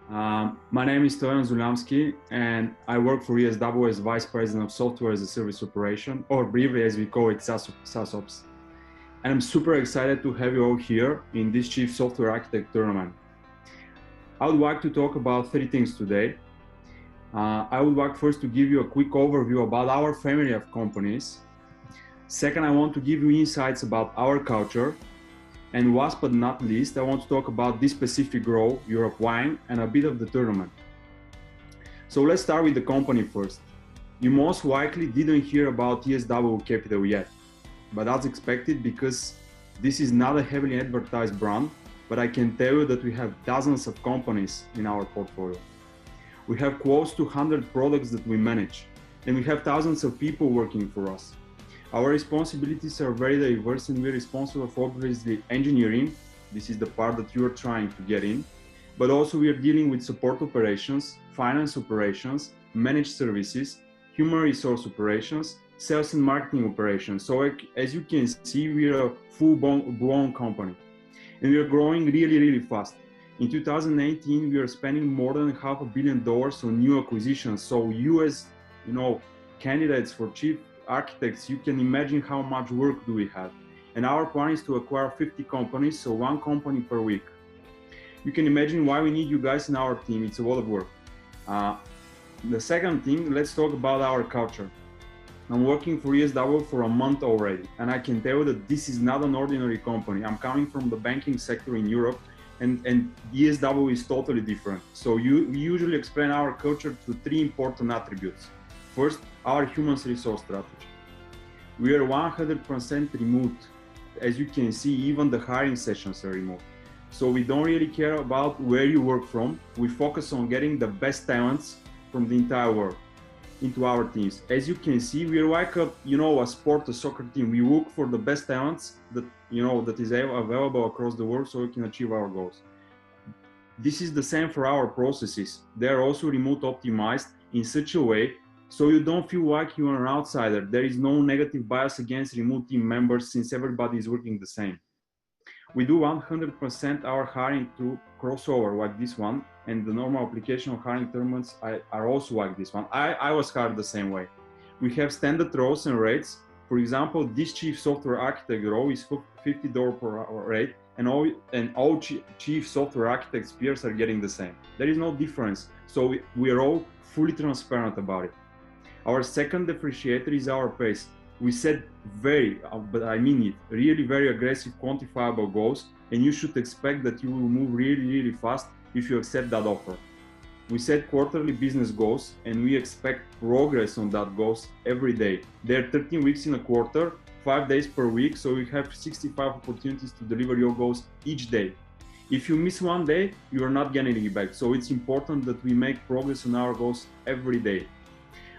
My name is Stoyan Zulyamski, and I work for ESW as Vice President of Software as a Service Operation, or briefly as we call it, SaaSops. And I'm super excited to have you all here in this Chief Software Architect tournament. I would like to talk about three things today. I would like first to give you a quick overview about our family of companies. Second, I want to give you insights about our culture. And last but not least, I want to talk about this specific role, Europe Wine, and a bit of the tournament. So let's start with the company first. You most likely didn't hear about ESW Capital yet, but that's expected because this is not a heavily advertised brand, but I can tell you that we have dozens of companies in our portfolio. We have close to 100 products that we manage, and we have thousands of people working for us. Our responsibilities are very diverse, and we're responsible for obviously engineering. This is the part that you're trying to get in, but also we are dealing with support operations, finance operations, managed services, human resource operations, sales and marketing operations. So as you can see, we are a full-blown company, and we are growing really fast. In 2018, we are spending more than $500 million on new acquisitions. So you as candidates for chief architects, you can imagine how much work do we have. And our plan is to acquire 50 companies, so one company per week. You can imagine why we need you guys in our team. It's a lot of work. The second thing, let's talk about our culture. I'm working for ESW for a month already, and I can tell you that this is not an ordinary company. I'm coming from the banking sector in Europe, and ESW is totally different. So we usually explain our culture through three important attributes. First, our human resource strategy. We are 100% remote. As you can see, even the hiring sessions are remote. So we don't really care about where you work from. We focus on getting the best talents from the entire world into our teams. As you can see, we're like a soccer team. We look for the best talents that is available across the world so we can achieve our goals. This is the same for our processes. They're also remote optimized in such a way so you don't feel like you're an outsider. There is no negative bias against remote team members since everybody is working the same. We do 100% our hiring through crossover like this one, and the normal application of hiring tournaments are also like this one. I was hired the same way. We have standard roles and rates. For example, this chief software architect role is $50 per hour rate, and all chief software architects peers are getting the same. There is no difference. So we are all fully transparent about it. Our second differentiator is our pace. We set but I mean it, really very aggressive quantifiable goals, and you should expect that you will move really fast if you accept that offer. We set quarterly business goals, and we expect progress on that goals every day. There are 13 weeks in a quarter, 5 days per week, so you have 65 opportunities to deliver your goals each day. If you miss one day, you are not getting it back. So it's important that we make progress on our goals every day.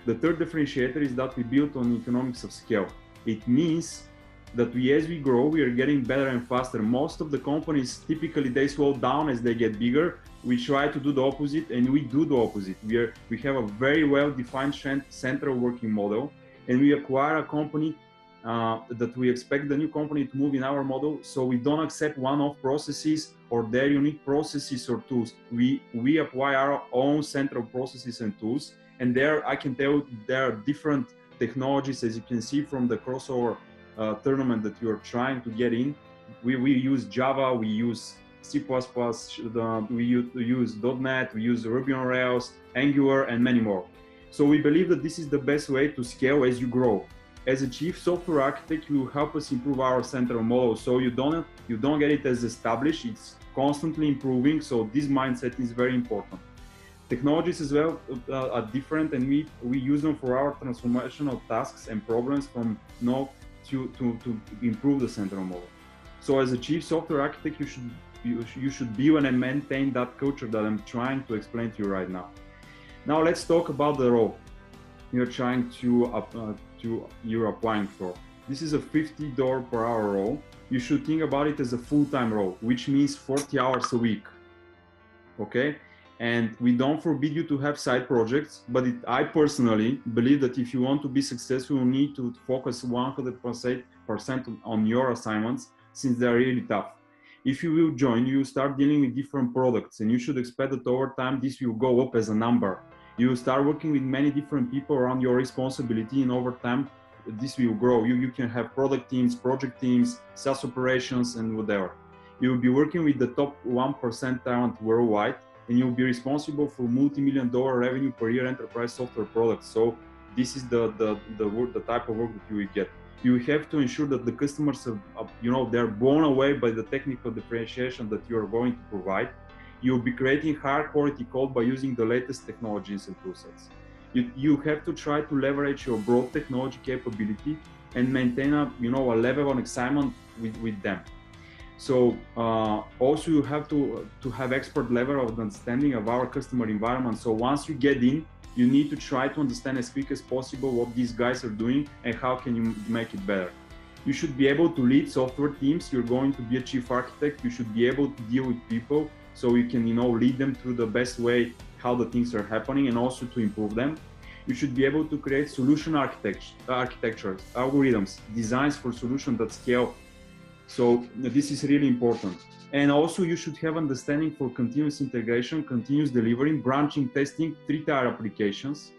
The third differentiator is that we build on economics of scale. It means that as we grow, we are getting better and faster. Most of the companies, typically they slow down as they get bigger. We try to do the opposite, and we do the opposite. We have a very well-defined central working model, and we acquire a company that we expect the new company to move in our model. So we don't accept one-off processes or their unique processes or tools. We apply our own central processes and tools. And there, I can tell there are different technologies, as you can see from the crossover tournament that you are trying to get in. We use Java, we use C++, we use .NET, we use Ruby on Rails, Angular, and many more. So we believe that this is the best way to scale as you grow. As a chief software architect, you will help us improve our central model. So you don't get it as established, it's constantly improving. So this mindset is very important. Technologies as well are different, and we use them for our transformational tasks and programs from to improve the central model. So as a chief software architect, you should build and maintain that culture that I'm trying to explain to you right now. Now let's talk about the role you're trying you're applying for. This is a $50 per hour role. You should think about it as a full-time role, which means 40 hours a week. Okay? And we don't forbid you to have side projects, but I personally believe that if you want to be successful, you need to focus 100% on your assignments, since they're really tough. If you will join, you will start dealing with different products, and you should expect that over time this will go up as a number. You will start working with many different people around your responsibility, and over time this will grow. You can have product teams, project teams, sales operations, and whatever. You will be working with the top 1% talent worldwide, and you'll be responsible for multi-million-dollar revenue per year enterprise software products. So this is the type of work that you will get. You have to ensure that the customers are, they're blown away by the technical differentiation that you are going to provide. You'll be creating high quality code by using the latest technologies and toolsets. You have to try to leverage your broad technology capability and maintain a level of excitement with them. So also you have to have expert level of understanding of our customer environment. So once you get in, you need to try to understand as quick as possible what these guys are doing and how can you make it better. You should be able to lead software teams. You're going to be a chief architect. You should be able to deal with people so you can lead them through the best way how the things are happening and also to improve them. You should be able to create solution architectures, algorithms, designs for solutions that scale. So this is really important. And also you should have understanding for continuous integration, continuous delivery, branching testing, 3-tier applications,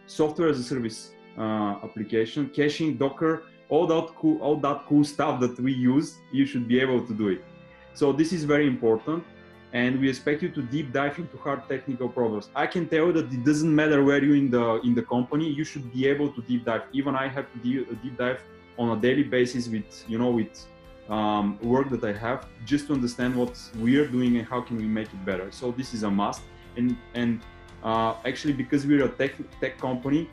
software as a service application, caching, Docker, all that cool stuff that we use. You should be able to do it. So this is very important. And we expect you to deep dive into hard technical problems. I can tell you that it doesn't matter where you're in the company, you should be able to deep dive. Even I have to deep dive on a daily basis with work that I have, just to understand what we are doing and how can we make it better. So this is a must. And actually, because we're a tech company,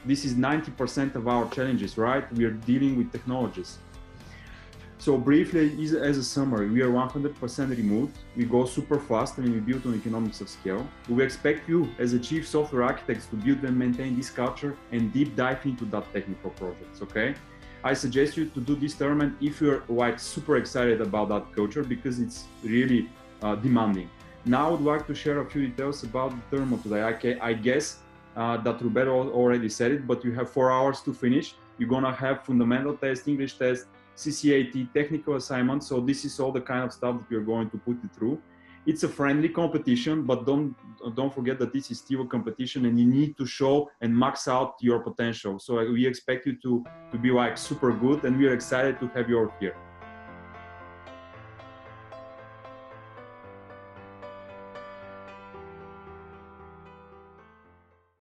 this is 90% of our challenges, right? We are dealing with technologies. So briefly, as a summary, we are 100% remote. We go super fast and we build on economics of scale. We expect you as a chief software architects to build and maintain this culture and deep dive into that technical projects, okay? I suggest you to do this tournament if you're super excited about that culture, because it's really demanding. Now I would like to share a few details about the tournament today. I guess that Roberto already said it, but you have 4 hours to finish. You're gonna have fundamental test, English test, CCAT, technical assignments. So this is all the kind of stuff that we're going to put you through. It's a friendly competition, but don't forget that this is still a competition and you need to show and max out your potential. So we expect you to be super good, and we are excited to have you all here.